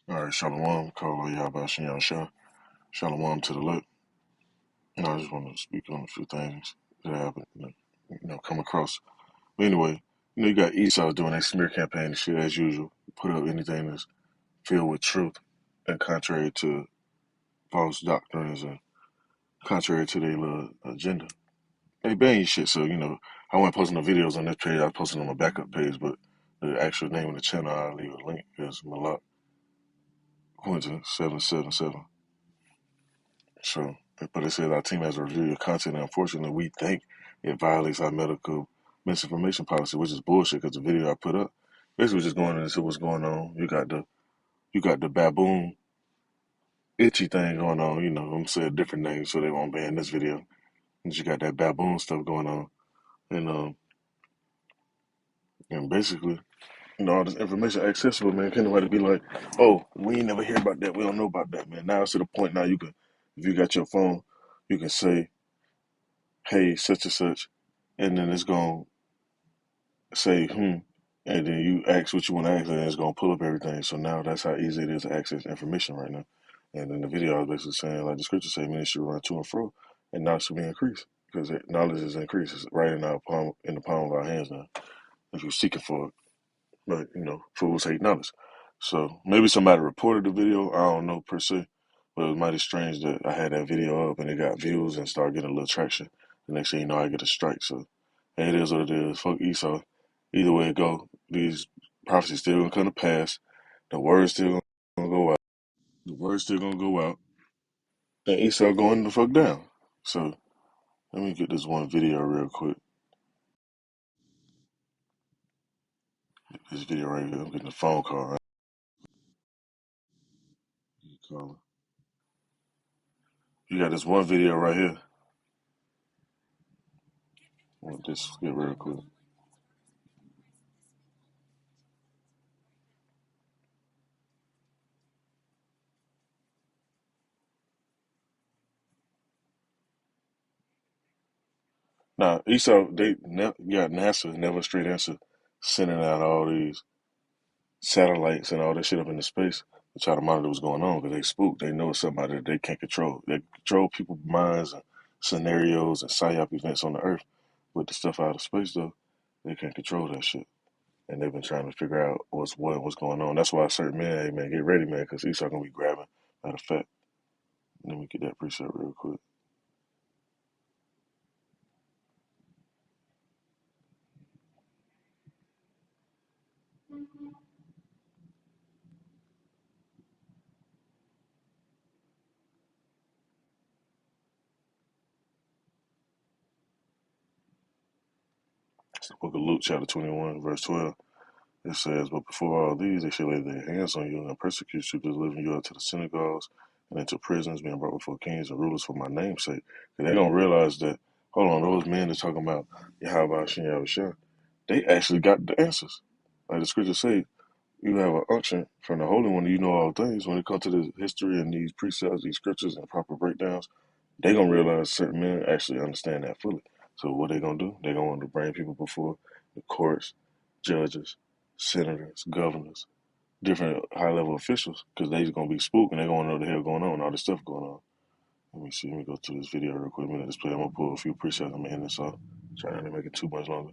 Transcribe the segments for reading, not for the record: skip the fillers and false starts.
All right, Shalom, call Yahbashin Shah. Shalom to the look. I just want to speak on a few things that happened, come across. But anyway, you got Esau doing a smear campaign and shit as usual. Put up anything that's filled with truth and contrary to false doctrines and contrary to their little agenda. They ban shit, so, I wasn't posting the videos on this page. I was posting on my backup page, but the actual name of the channel, I'll leave a link, is Malak Quentin 777. So, but it says our team has reviewed your content, and unfortunately, we think it violates our medical misinformation policy, which is bullshit. Because the video I put up, basically just going into what's going on. You got the baboon itchy thing going on. I'm gonna say a different name so they won't ban this video. And you got that baboon stuff going on, and and basically, all this information accessible, man. Can't nobody be like, oh, we ain't never hear about that. We don't know about that, man. Now it's to the point now you can, if you got your phone, you can say, hey, such and such, and then it's going to say, and then you ask what you want to ask, and it's going to pull up everything. So now that's how easy it is to access information right now. And in the video, I was basically saying, like the scripture say, man, it should run to and fro, and knowledge should be increased because knowledge is increased. It's right in our palm, in the palm of our hands now. If you're seeking for it, but fools hate knowledge. So maybe somebody reported the video. I don't know per se, but it was mighty strange that I had that video up and it got views and started getting a little traction. The next thing you know, I get a strike. So hey, it is what it is. Fuck Esau. Either way it go, these prophecies still gonna come to pass. The word's still gonna go out. The word's still gonna go out. And Esau going the fuck down. So let me get this one video real quick. This video right here. I'm getting a phone call. Right? You got this one video right here. I'll just get real quick. Now, Esau, they got NASA, never a straight answer, sending out all these satellites and all that shit up into space to try to monitor what's going on because they spook. They know it's somebody that they can't control. They control people's minds and scenarios and psyop events on the Earth. But the stuff out of space, though, they can't control that shit. And they've been trying to figure out what's going on. That's why certain men, hey, man, get ready, man, because Esau going to be grabbing. Matter of fact, let me get that preset real quick. It's the book of Luke, chapter 21, verse 12. It says, but before all these, they shall lay their hands on you and persecute you, delivering you up to the synagogues and into prisons, being brought before kings and rulers for my name's sake. And they don't realize that, hold on, those men that's talking about Yahweh Shem Yahushua, they actually got the answers. Like the scriptures say, you have an unction from the Holy One, you know all things. When it comes to the history and these precepts, these scriptures and proper breakdowns, they going to realize certain men actually understand that fully. So what they going to do? They going to want to bring people before the courts, judges, senators, governors, different high level officials, because they gonna be spooked and they gonna know what the hell going on, all this stuff going on. Let me see. Let me go to this video real quick. I'm gonna display. I'm gonna pull a few presets. I'm gonna end this off. Try not to make it too much longer.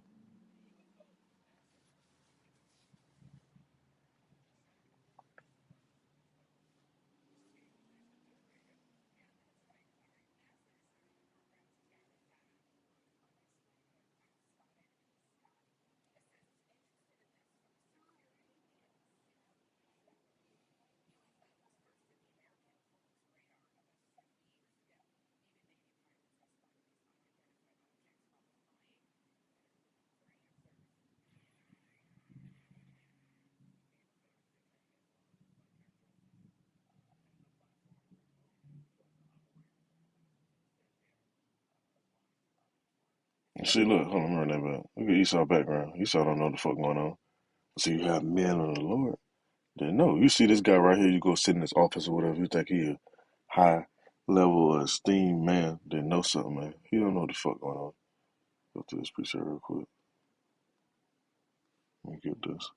See, look, hold on, I'm running that back. Look at Esau background. Esau don't know what the fuck going on. So you have men of the Lord. Then no, you see this guy right here. You go sit in this office or whatever. You think he a high level esteemed man. Then know something, man. He don't know what the fuck going on. Go to this preset real quick. Let me get this.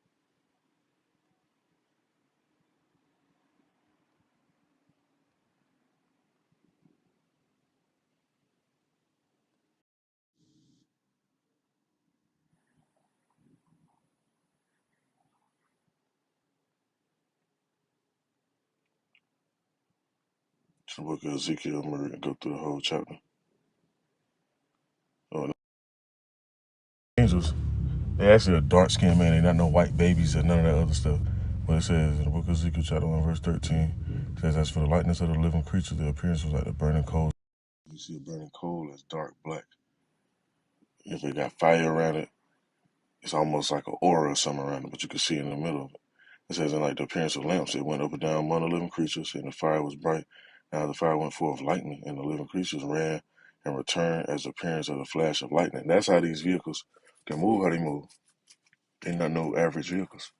It's the book of Ezekiel. I'm going to go through the whole chapter. Oh, the angels, they actually a dark skinned man. They not no white babies or none of that other stuff. But it says in the book of Ezekiel, chapter 1, verse 13, it says, as for the likeness of the living creature, their appearance was like the burning coal. You see a burning coal that's dark black. If it got fire around it, it's almost like an aura or something around it, but you can see in the middle of it. It says, in like the appearance of lamps, it went up and down among the living creatures, and the fire was bright. Now the fire went forth lightning, and the living creatures ran and returned as the appearance of the flash of lightning. That's how these vehicles can move, how they move. They're not no average vehicles.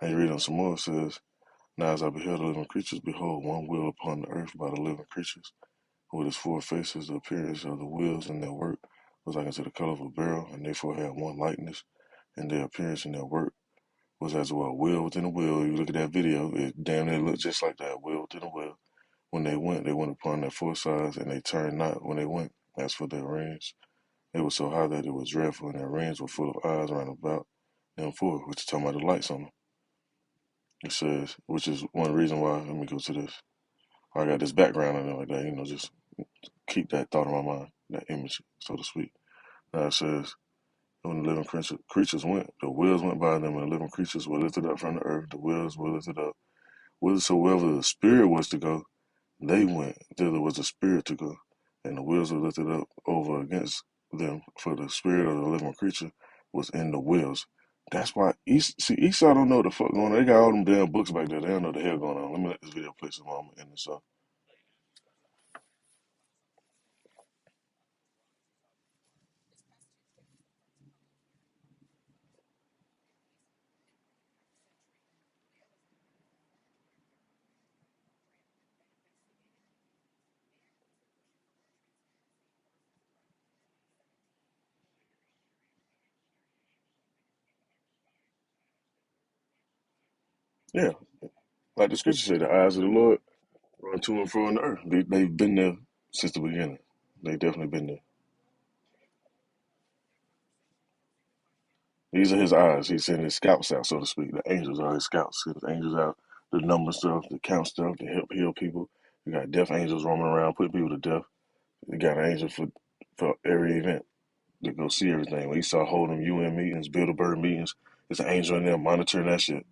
And you read on some more, it says, now as I beheld the living creatures, behold, one wheel upon the earth by the living creatures, with its four faces, the appearance of the wheels and their work was like unto the color of a beryl, and therefore had one likeness, and their appearance and their work was as well wheel within a wheel. You look at that video, it damn near looked just like that, wheel within a wheel. When they went upon their four sides, and they turned not when they went. As for their reins, they were so high that it was dreadful, and their reins were full of eyes round about them four, which is talking about the lights on them. It says, which is one reason why, let me go to this. I got this background and like that, just keep that thought in my mind, that image, so to speak. Now it says, when the living creatures went, the wheels went by them, and the living creatures were lifted up from the earth. The wheels were lifted up. Whithersoever the spirit was to go, they went. Thither was the spirit to go. And the wheels were lifted up over against them, for the spirit of the living creature was in the wheels. That's why Esau don't know what the fuck going on. They got all them damn books back there. They don't know what the hell going on. Let me let this video play some moment in this up. Yeah, like the scripture say, the eyes of the Lord run to and fro on the earth. They've been there since the beginning. They definitely been there. These are his eyes. He's sending his scouts out, so to speak. The angels are his scouts. Send his angels out to number stuff, to count stuff, to help heal people. You got deaf angels roaming around, putting people to death. You got an angel for every event to go see everything. When you saw holding UN meetings, Bilderberg meetings, there's an angel in there monitoring that shit.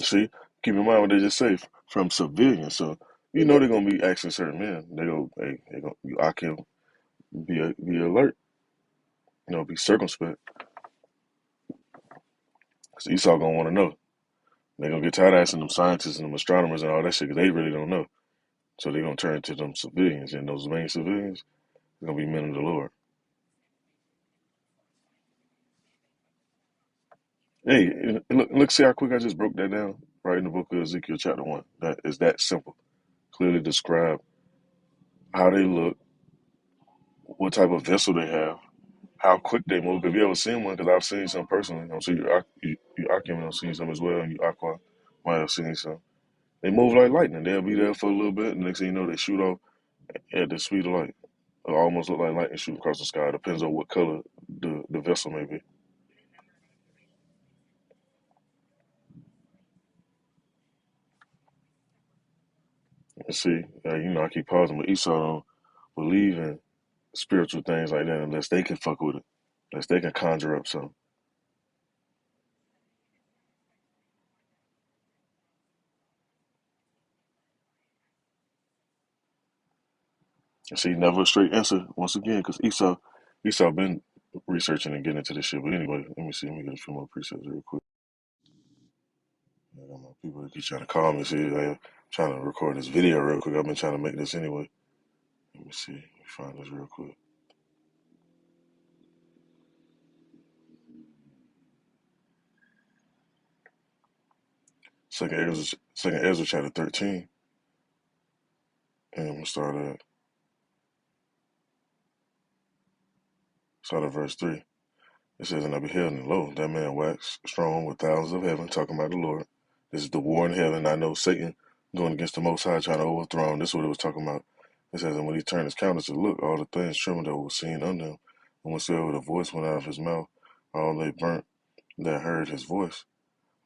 See, keep in mind what they just say from civilians. So they're gonna be asking certain men. They go, hey, I can be alert. Be circumspect. Cause Esau gonna want to know. They're gonna get tired of asking them scientists and them astronomers and all that shit because they really don't know. So they're gonna turn to them civilians, and those main civilians are gonna be men of the Lord. Hey, look, see how quick I just broke that down right in the book of Ezekiel, chapter 1. That is that simple. Clearly describe how they look, what type of vessel they have, how quick they move. If you ever seen one, because I've seen some personally, I'm sure you Akim have seen some as well, and you Aqua might have seen some. They move like lightning. They'll be there for a little bit, and next thing you know, they shoot off at the speed of light. It almost look like lightning shooting across the sky. Depends on what color the vessel may be. And see, I keep pausing, but Esau don't believe in spiritual things like that unless they can fuck with it, unless they can conjure up something. And see, never a straight answer once again, because Esau been researching and getting into this shit. But anyway, let me see. Let me get a few more presets real quick. I got my people that keep trying to call me. See, I'm trying to record this video real quick. I've been trying to make this anyway. Let me see. Let me find this real quick. Second Ezra chapter 13. And I'm gonna start at verse 3. It says, and I beheld, and lo, that man waxed strong with thousands of heaven, talking about the Lord. This is the war in heaven. I know Satan going against the Most High, trying to overthrow him. This is what it was talking about. It says, and when he turned his countenance to look, all the things trembled that were seen under him. And whatsoever the voice went out of his mouth, all they burnt that heard his voice,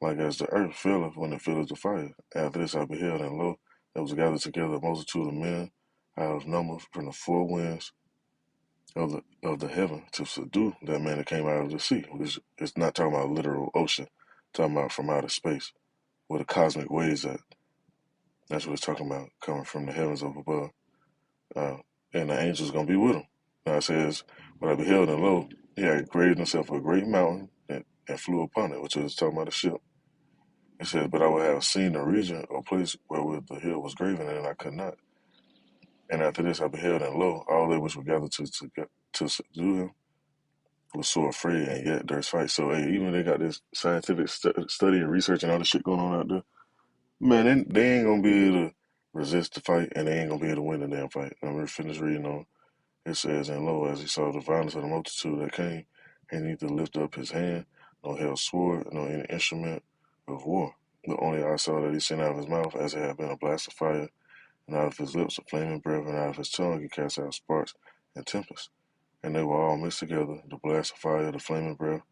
like as the earth filleth when it filleth the fire. After this I beheld, and lo, there was gathered together a multitude of men out of number from the four winds of the heaven to subdue that man that came out of the sea. Which it's not talking about literal ocean, talking about from outer space, where the cosmic waves at. That's what it's talking about, coming from the heavens up above. Uh, and the angels gonna be with him. Now it says, "But I beheld, and lo, he had graved himself a great mountain and flew upon it," which is talking about a ship. It says, "But I would have seen the region or place wherewith the hill was graven, and I could not. And after this I beheld, and lo, all they which were gathered to subdue him was so afraid, and yet there's fight." So, hey, even they got this scientific study and research and all this shit going on out there, man, they ain't gonna be able to resist the fight, and they ain't gonna be able to win the damn fight. I'm gonna finish reading on. It says, and lo, as he saw the violence of the multitude that came, he neither lift up his hand, nor held sword, nor any instrument of war. But only I saw that he sent out of his mouth as it had been a blast of fire, and out of his lips a flaming breath, and out of his tongue he cast out sparks and tempests. And they were all mixed together, the blast of fire, the flaming breath,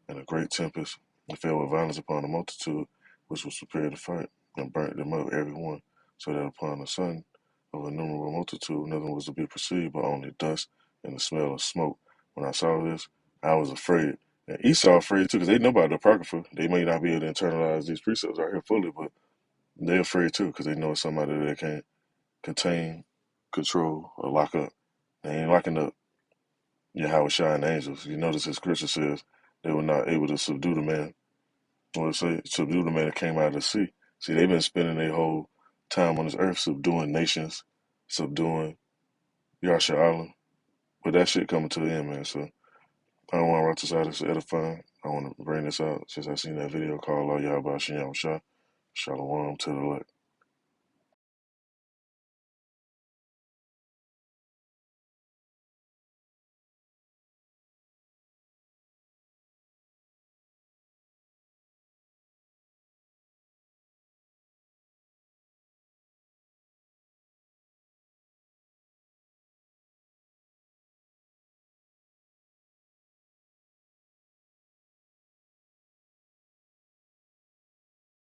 and a great tempest, and fell with violence upon the multitude which was prepared to fight, and burnt them up every one, so that upon the son of a innumerable multitude nothing was to be perceived but only dust and the smell of smoke. When I saw this, I was afraid. And Esau afraid too, because they know about the Apocrypha. They may not be able to internalize these precepts out here fully, but they're afraid too, because they know it's somebody that can't contain, control, or lock up. They ain't locking up Yahweh and angels. You notice his scripture says they were not able to subdue the man. Or say subdue the man that came out of the sea. See, they've been spending their whole time on this earth subduing nations, subduing Yasha Island. But that shit coming to the end, man. So I don't want to write this out. It's edifying. I want to bring this out since I seen that video called Allah Yahweh Shem Shah. Shalom to the elect.